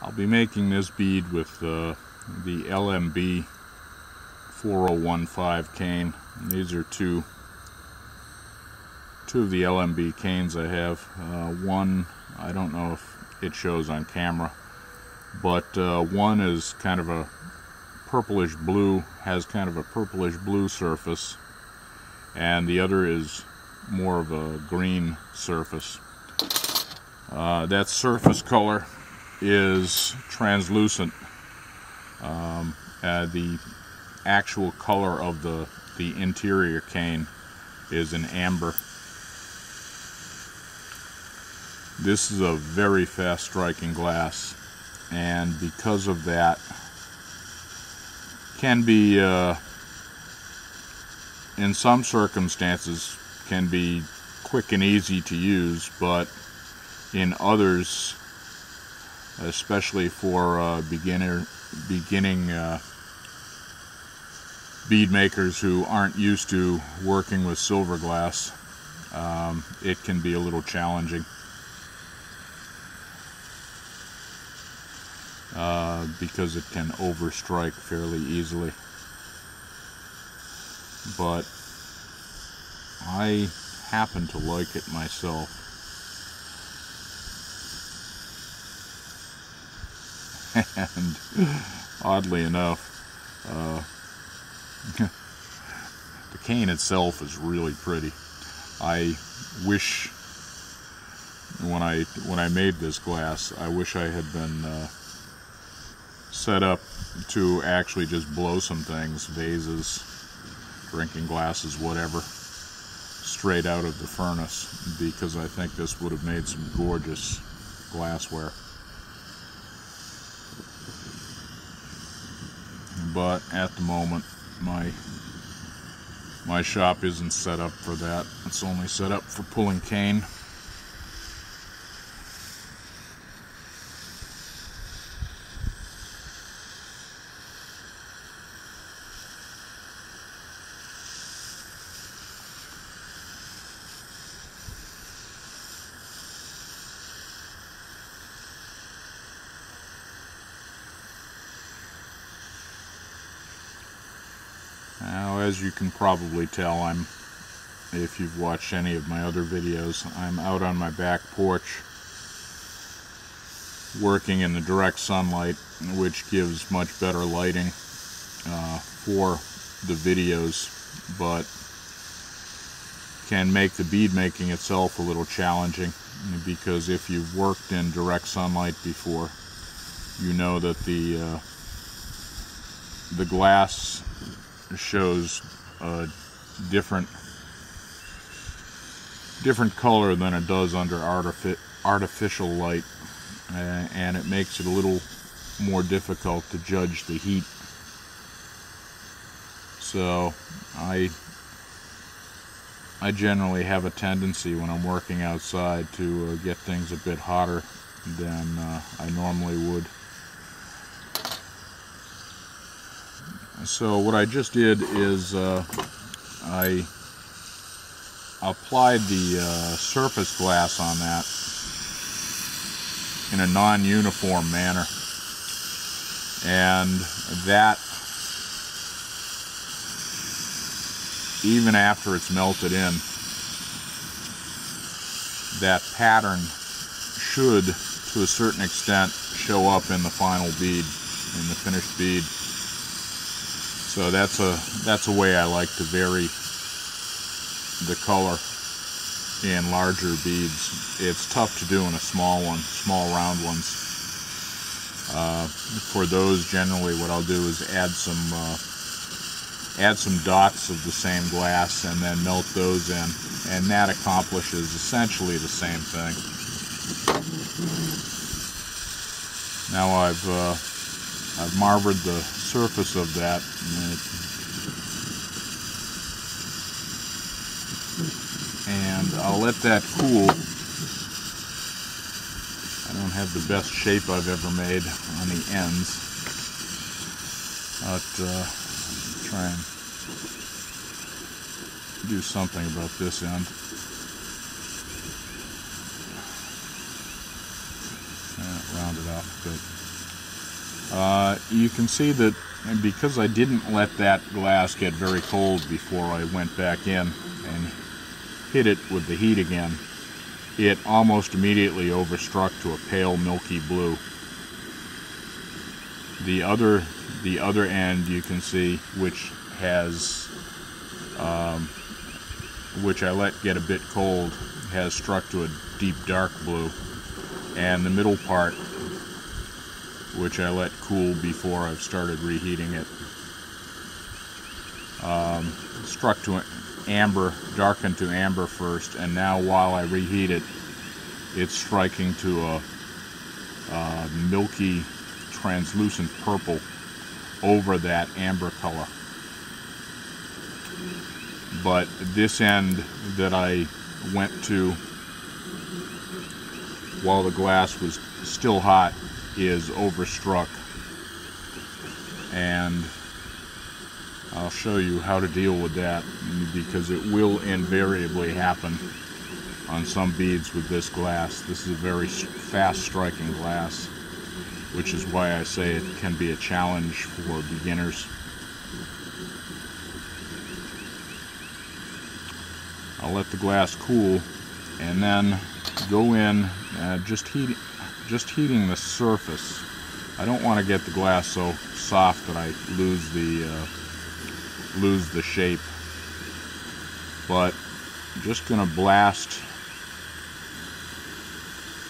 I'll be making this bead with the LMB4015 cane. And these are two of the LMB canes I have. One, I don't know if it shows on camera, but one is kind of a purplish blue, has kind of a purplish blue surface, and the other is more of a green surface. That surface color is translucent. The actual color of the interior cane is an amber. This is a very fast striking glass, and because of that can be in some circumstances can be quick and easy to use, but in others, especially for beginning bead makers who aren't used to working with silver glass, it can be a little challenging. Because it can overstrike fairly easily. But I happen to like it myself. And oddly enough, the cane itself is really pretty. I wish when I made this glass, I wish I had been set up to actually just blow some things, vases, drinking glasses, whatever, straight out of the furnace, because I think this would have made some gorgeous glassware. But at the moment, my shop isn't set up for that. It's only set up for pulling cane. Now, as you can probably tell, if you've watched any of my other videos, I'm out on my back porch working in the direct sunlight, which gives much better lighting for the videos, but can make the bead making itself a little challenging, because if you've worked in direct sunlight before, you know that the glass shows a different color than it does under artificial light, and it makes it a little more difficult to judge the heat. So I generally have a tendency when I'm working outside to get things a bit hotter than I normally would. So what I just did is I applied the surface glass on that in a non-uniform manner, and that, even after it's melted in, that pattern should, to a certain extent, show up in the final bead, in the finished bead. So that's a way I like to vary the color in larger beads. It's tough to do in a small round ones. For those, generally what I'll do is add some dots of the same glass and then melt those in, and that accomplishes essentially the same thing. Now I've marbered the surface of that, and I'll let that cool. I don't have the best shape I've ever made on the ends. I'll try and do something about this end. Round it out a bit. You can see that because I didn't let that glass get very cold before I went back in and hit it with the heat again, it almost immediately overstruck to a pale milky blue. The other end, you can see, which has which I let get a bit cold, has struck to a deep dark blue, and the middle part, which I let cool before I've started reheating it, struck to an amber, darkened to amber first, and now while I reheat it, it's striking to a milky, translucent purple over that amber color. But this end that I went to while the glass was still hot is overstruck, and I'll show you how to deal with that, because it will invariably happen on some beads with this glass. This is a very fast striking glass, which is why I say it can be a challenge for beginners. I'll let the glass cool and then go in just heating the surface. I don't want to get the glass so soft that I lose the shape, but I'm just going to blast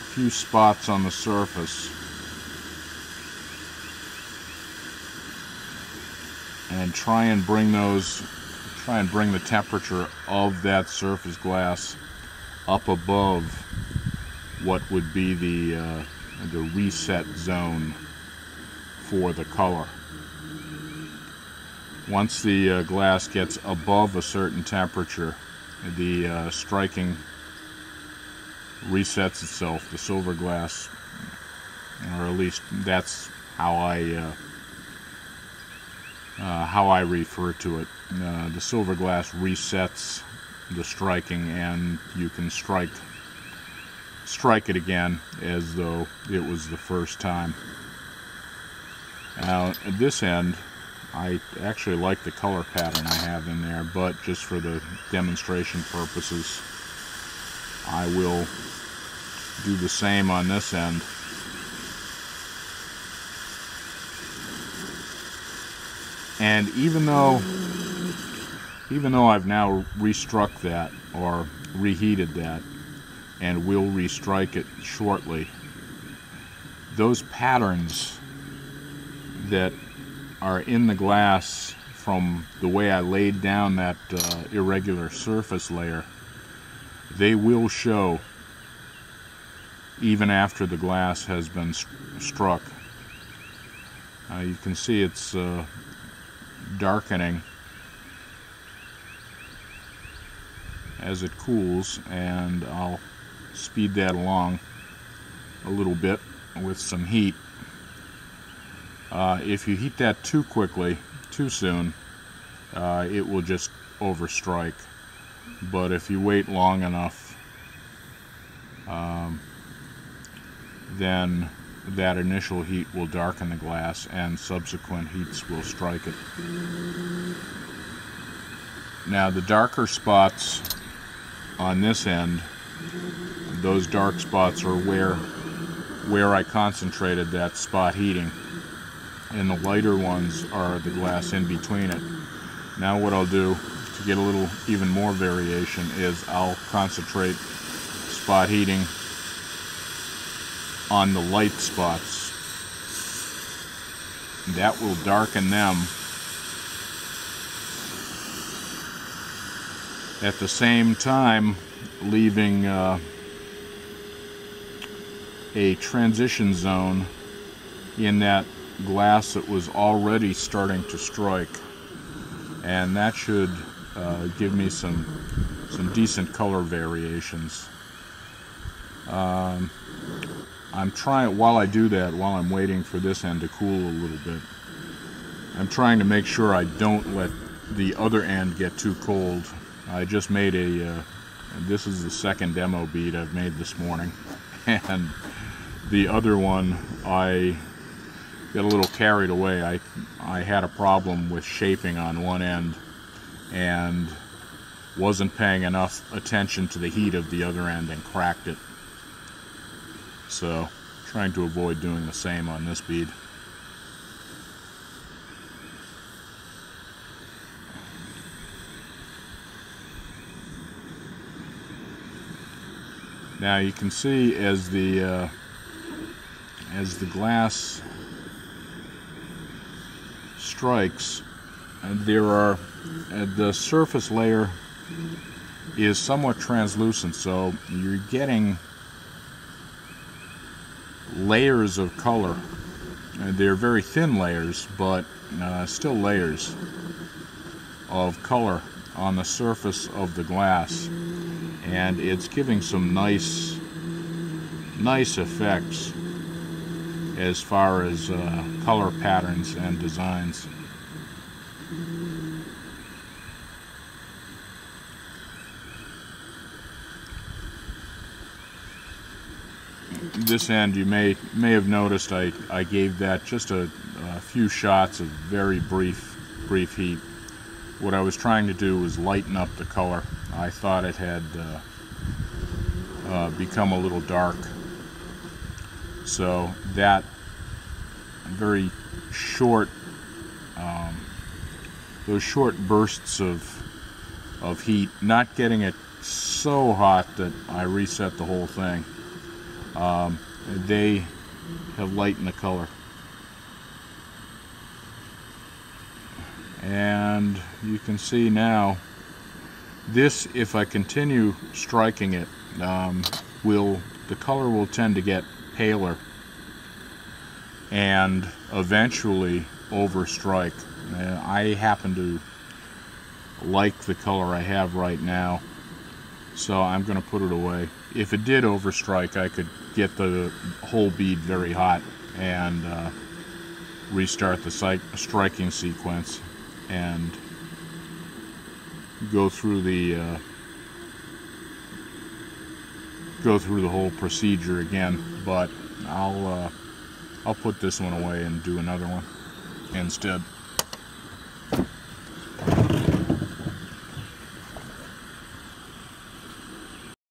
a few spots on the surface and try and bring the temperature of that surface glass up above what would be the reset zone for the color. Once the glass gets above a certain temperature, the striking resets itself. The silver glass, or at least that's how I refer to it. The silver glass resets the striking, and you can strike it again as though it was the first time. Now at this end, I actually like the color pattern I have in there, but just for the demonstration purposes, I will do the same on this end. And even though I've now restruck that, or reheated that, and will restrike it shortly, those patterns that are in the glass from the way I laid down that irregular surface layer, they will show even after the glass has been struck. You can see it's darkening as it cools, and I'll speed that along a little bit with some heat. If you heat that too quickly, too soon, it will just overstrike. But if you wait long enough, then that initial heat will darken the glass, and subsequent heats will strike it. Now the darker spots on this end, those dark spots are where I concentrated that spot heating, and the lighter ones are the glass in between it. Now what I'll do to get a little even more variation is I'll concentrate spot heating on the light spots. That will darken them, at the same time leaving a transition zone in that glass that was already starting to strike, and that should give me some decent color variations. I'm trying, while I do that, while I'm waiting for this end to cool a little bit, I'm trying to make sure I don't let the other end get too cold. I just made this is the second demo bead I've made this morning, and the other one I get a little carried away. I had a problem with shaping on one end and wasn't paying enough attention to the heat of the other end and cracked it. So trying to avoid doing the same on this bead. Now you can see as the glass strikes, the surface layer is somewhat translucent, so you're getting layers of color. They're very thin layers, but still layers of color on the surface of the glass, and it's giving some nice effects as far as color patterns and designs. This end, you may have noticed I gave that just a few shots of very brief heat. What I was trying to do was lighten up the color. I thought it had become a little dark, so that very short, those short bursts of heat, not getting it so hot that I reset the whole thing, they have lightened the color. And you can see now, this, if I continue striking it, the color will tend to get paler and eventually overstrike. I happen to like the color I have right now, so I'm going to put it away. If it did overstrike, I could get the whole bead very hot and restart the striking sequence and go through the whole procedure again. But I'll put this one away and do another one instead.